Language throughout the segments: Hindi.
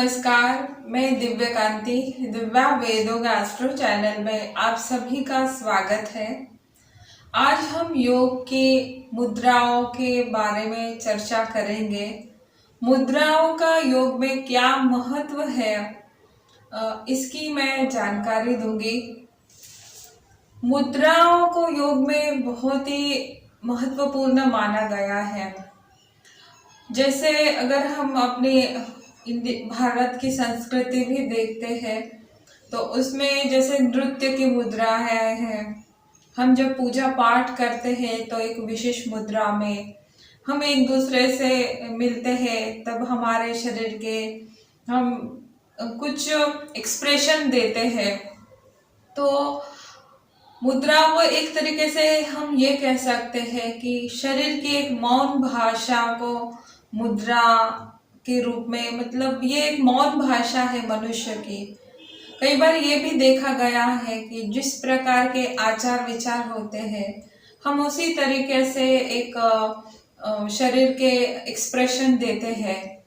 नमस्कार, मैं दिव्य कांति दिव्या वेदों का एस्ट्रो चैनल में आप सभी का स्वागत है। आज हम योग की मुद्राओं के बारे में चर्चा करेंगे। मुद्राओं का योग में क्या महत्व है, इसकी मैं जानकारी दूंगी। मुद्राओं को योग में बहुत ही महत्वपूर्ण माना गया है। जैसे अगर हम अपने भारत की संस्कृति भी देखते हैं तो उसमें जैसे नृत्य की मुद्रा है। हम जब पूजा पाठ करते हैं तो एक विशेष मुद्रा में हम एक दूसरे से मिलते हैं, तब हमारे शरीर के हम कुछ एक्सप्रेशन देते हैं। तो मुद्रा वो एक तरीके से हम ये कह सकते हैं कि शरीर की एक मौन भाषा को मुद्रा के रूप में, मतलब ये एक मौन भाषा है मनुष्य की। कई बार ये भी देखा गया है कि जिस प्रकार के आचार विचार होते हैं, हम उसी तरीके से एक शरीर के एक्सप्रेशन देते हैं।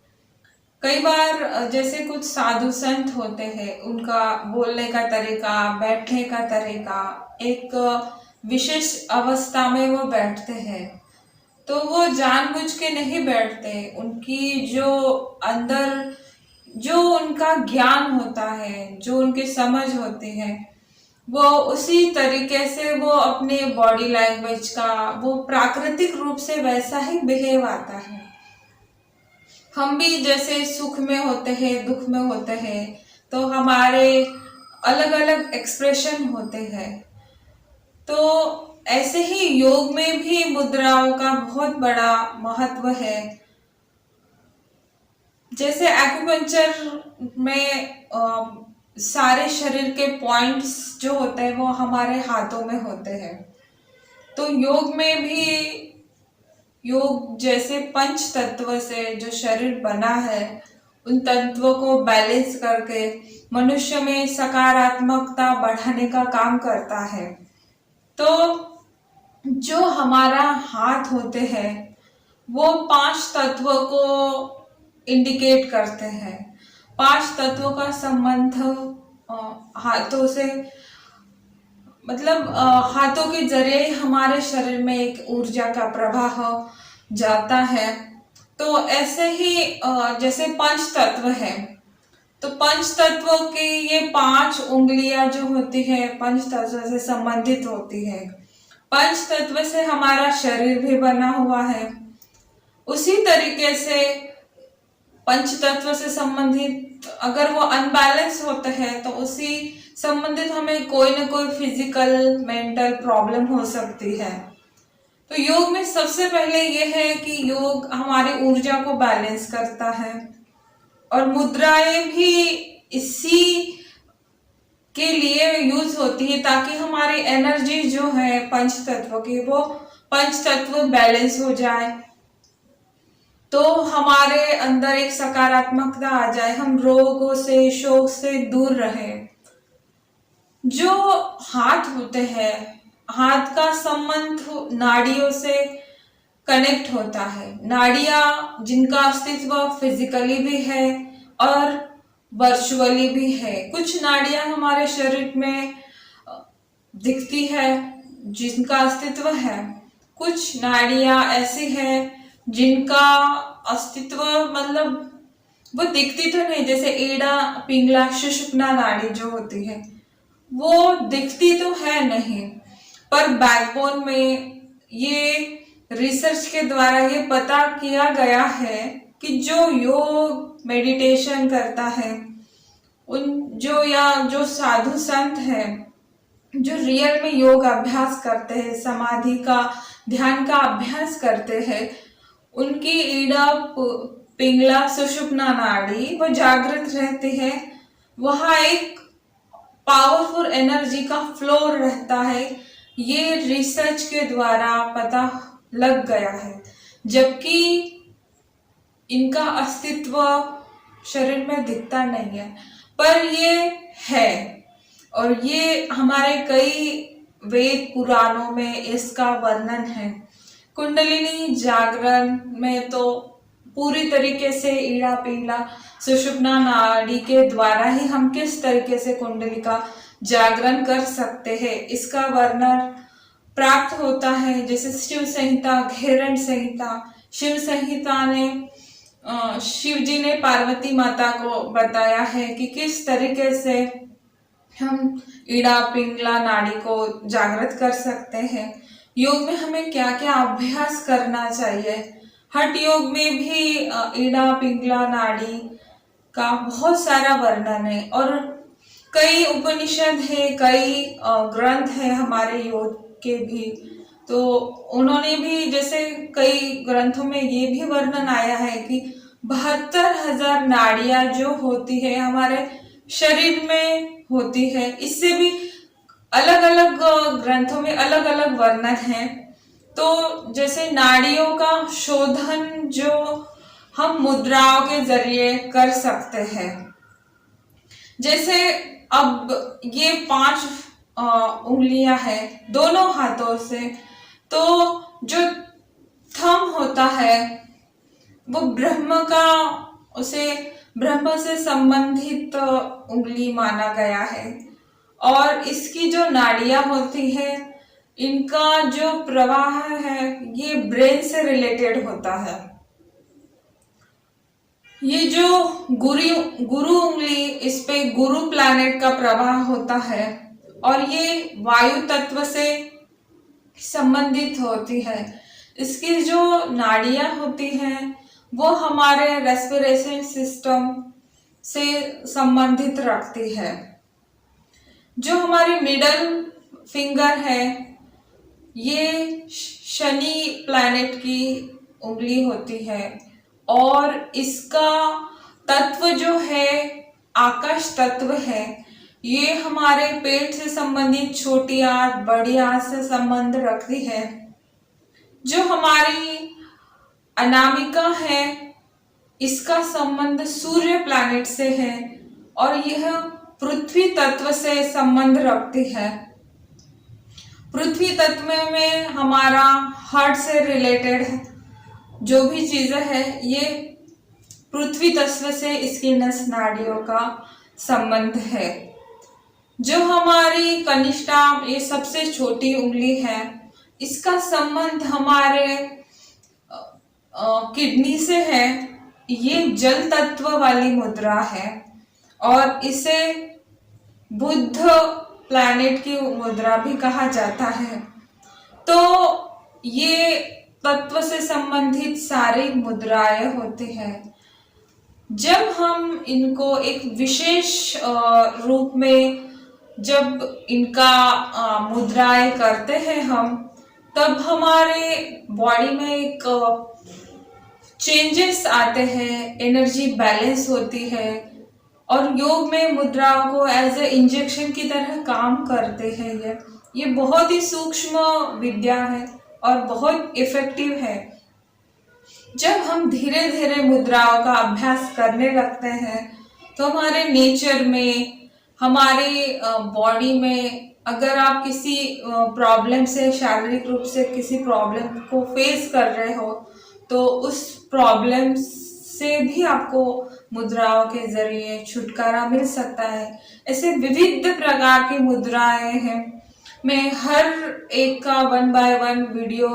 कई बार जैसे कुछ साधु संत होते हैं, उनका बोलने का तरीका, बैठने का तरीका, एक विशेष अवस्था में वो बैठते हैं, तो वो जानबूझ के नहीं बैठते। उनकी जो अंदर जो उनका ज्ञान होता है, जो उनकी समझ होती है, वो उसी तरीके से वो अपने बॉडी लैंग्वेज का वो प्राकृतिक रूप से वैसा ही बिहेव आता है। हम भी जैसे सुख में होते हैं, दुख में होते हैं, तो हमारे अलग अलग एक्सप्रेशन होते हैं। तो ऐसे ही योग में भी मुद्राओं का बहुत बड़ा महत्व है। जैसे एक्यूपंक्चर में सारे शरीर के पॉइंट्स जो होते हैं वो हमारे हाथों में होते हैं। तो योग में भी योग जैसे पंच तत्व से जो शरीर बना है, उन तत्वों को बैलेंस करके मनुष्य में सकारात्मकता बढ़ाने का काम करता है। तो जो हमारा हाथ होते हैं वो 5 तत्वों को इंडिकेट करते हैं। 5 तत्वों का संबंध हाथों से, मतलब हाथों के जरिए हमारे शरीर में एक ऊर्जा का प्रवाह जाता है। तो ऐसे ही जैसे पंच तत्व है, तो पंच तत्वों की ये 5 उंगलियां जो होती है पंच तत्व से संबंधित होती है। पंच तत्व से हमारा शरीर भी बना हुआ है। उसी तरीके से पंच तत्व से संबंधित अगर वो अनबैलेंस होते हैं तो उसी संबंधित हमें कोई ना कोई फिजिकल मेंटल प्रॉब्लम हो सकती है। तो योग में सबसे पहले ये है कि योग हमारी ऊर्जा को बैलेंस करता है, और मुद्राएं भी इसी के लिए यूज होती है ताकि हमारी एनर्जी जो है पंच तत्व की, वो पंच तत्व बैलेंस हो जाए, तो हमारे अंदर एक सकारात्मकता आ जाए, हम रोगों से, शोक से दूर रहे। जो हाथ होते हैं, हाथ का संबंध नाड़ियों से कनेक्ट होता है। नाड़ियां जिनका अस्तित्व फिजिकली भी है और वर्चुअली भी है। कुछ नाड़ियां हमारे शरीर में दिखती है जिनका अस्तित्व है, कुछ नाड़ियां ऐसी है जिनका अस्तित्व मतलब वो दिखती तो नहीं। जैसे एड़ा, पिंगला, सुषुम्ना नाड़ी जो होती है वो दिखती तो है नहीं, पर बैकबोन में ये रिसर्च के द्वारा ये पता किया गया है कि जो योग मेडिटेशन करता है, उन जो साधु संत हैं, जो रियल में योग अभ्यास करते हैं, समाधि का, ध्यान का अभ्यास करते हैं, उनकी ईड़ा, पिंगला, सुषुम्ना नाड़ी वो जागृत रहती है। वहाँ एक पावरफुल एनर्जी का फ्लो रहता है। ये रिसर्च के द्वारा पता लग गया है, जबकि इनका अस्तित्व शरीर में दिखता नहीं है, पर ये है। और ये हमारे कई वेद पुराणों में इसका वर्णन है। कुंडलिनी जागरण में तो पूरी तरीके से ईड़ा पिंगला सुषुम्ना नाड़ी के द्वारा ही हम किस तरीके से कुंडली का जागरण कर सकते हैं, इसका वर्णन प्राप्त होता है। जैसे शिव संहिता, घेरण संहिता। शिव संहिता ने शिव जी ने पार्वती माता को बताया है कि किस तरीके से हम ईड़ा पिंगला नाड़ी को जागृत कर सकते हैं। योग में हमें क्या क्या अभ्यास करना चाहिए। हठ योग में भी ईड़ा पिंगला नाड़ी का बहुत सारा वर्णन है और कई उपनिषद है, कई ग्रंथ है हमारे योग के भी। तो उन्होंने भी जैसे कई ग्रंथों में ये भी वर्णन आया है कि 72,000 नाड़ियां जो होती है हमारे शरीर में होती है। इससे भी अलग अलग ग्रंथों में अलग अलग वर्णन है। तो जैसे नाड़ियों का शोधन जो हम मुद्राओं के जरिए कर सकते हैं। जैसे अब ये 5 उंगलियां हैं दोनों हाथों से, तो जो थंब होता है वो ब्रह्म से संबंधित उंगली माना गया है। और इसकी जो नाड़ियां होती है इनका जो प्रवाह है ये ब्रेन से रिलेटेड होता है। ये जो गुरु उंगली, इस पे गुरु प्लैनेट का प्रवाह होता है और ये वायु तत्व से संबंधित होती है। इसकी जो नाड़ियां होती हैं वो हमारे रेस्पिरेशन सिस्टम से संबंधित रखती है। जो हमारी मिडल फिंगर है ये शनि प्लैनेट की उंगली होती है और इसका तत्व जो है आकाश तत्व है। ये हमारे पेट से संबंधित छोटी आंत, बड़ी आंत से संबंध रखती है। जो हमारी अनामिका है इसका संबंध सूर्य प्लैनेट से है और यह पृथ्वी तत्व से संबंध रखती है। पृथ्वी तत्व में हमारा हार्ट से रिलेटेड है, जो भी चीजें है ये पृथ्वी तत्व से इसकी नस नाड़ियों का संबंध है। जो हमारी कनिष्ठा, ये सबसे छोटी उंगली है, इसका संबंध हमारे किडनी से है। ये जल तत्व वाली मुद्रा है और इसे बुध प्लैनेट की मुद्रा भी कहा जाता है। तो ये तत्व से संबंधित सारी मुद्राएं होती हैं। जब हम इनको एक विशेष रूप में जब इनका मुद्राएं करते हैं हम, तब हमारे बॉडी में एक चेंजेस आते हैं, एनर्जी बैलेंस होती है और योग में मुद्राओं को एज ए इंजेक्शन की तरह काम करते हैं। ये बहुत ही सूक्ष्म विद्या है और बहुत इफेक्टिव है। जब हम धीरे धीरे मुद्राओं का अभ्यास करने लगते हैं तो हमारे नेचर में, हमारे बॉडी में, अगर आप किसी प्रॉब्लम से, शारीरिक रूप से किसी प्रॉब्लम को फेस कर रहे हो तो उस प्रॉब्लम से भी आपको मुद्राओं के जरिए छुटकारा मिल सकता है। ऐसे विविध प्रकार की मुद्राएं हैं। मैं हर एक का 1 बाय 1 वीडियो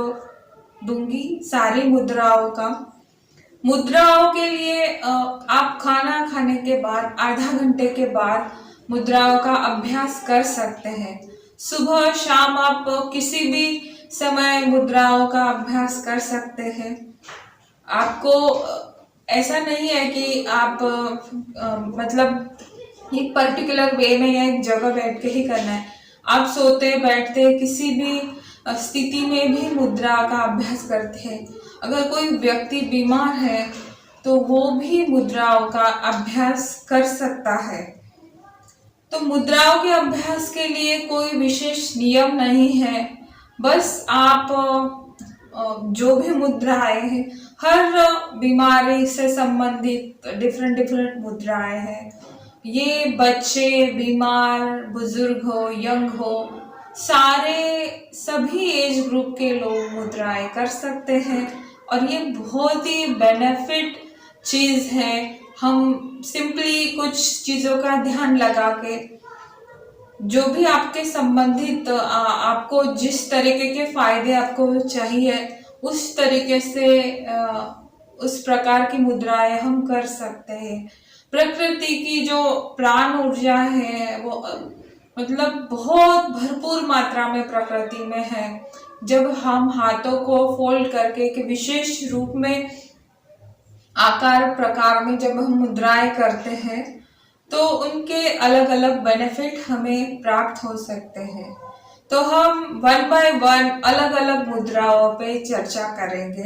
दूंगी सारी मुद्राओं का। मुद्राओं के लिए आप खाना खाने के बाद आधा घंटे के बाद मुद्राओं का अभ्यास कर सकते हैं। सुबह शाम आप किसी भी समय मुद्राओं का अभ्यास कर सकते हैं। आपको ऐसा नहीं है कि आप मतलब एक पर्टिकुलर वे में या एक जगह बैठ के ही करना है। आप सोते बैठते किसी भी स्थिति में भी मुद्रा का अभ्यास करते हैं। अगर कोई व्यक्ति बीमार है तो वो भी मुद्राओं का अभ्यास कर सकता है। तो मुद्राओं के अभ्यास के लिए कोई विशेष नियम नहीं है, बस आप जो भी मुद्राएं हैं, हर बीमारी से संबंधित डिफरेंट मुद्राएं हैं। ये बच्चे, बीमार, बुजुर्ग हो, यंग हो, सभी एज ग्रुप के लोग मुद्राएं कर सकते हैं। और ये बहुत ही बेनिफिट चीज है। हम सिंपली कुछ चीजों का ध्यान लगा के, जो भी आपके संबंधित आपको जिस तरीके के फायदे आपको चाहिए उस तरीके से उस प्रकार की मुद्राएं हम कर सकते हैं। प्रकृति की जो प्राण ऊर्जा है वो मतलब बहुत भरपूर मात्रा में प्रकृति में है। जब हम हाथों को फोल्ड करके एक विशेष रूप में आकार प्रकार में जब हम मुद्राएं करते हैं तो उनके अलग अलग बेनिफिट हमें प्राप्त हो सकते हैं। तो हम वन बाय वन अलग अलग मुद्राओं पे चर्चा करेंगे।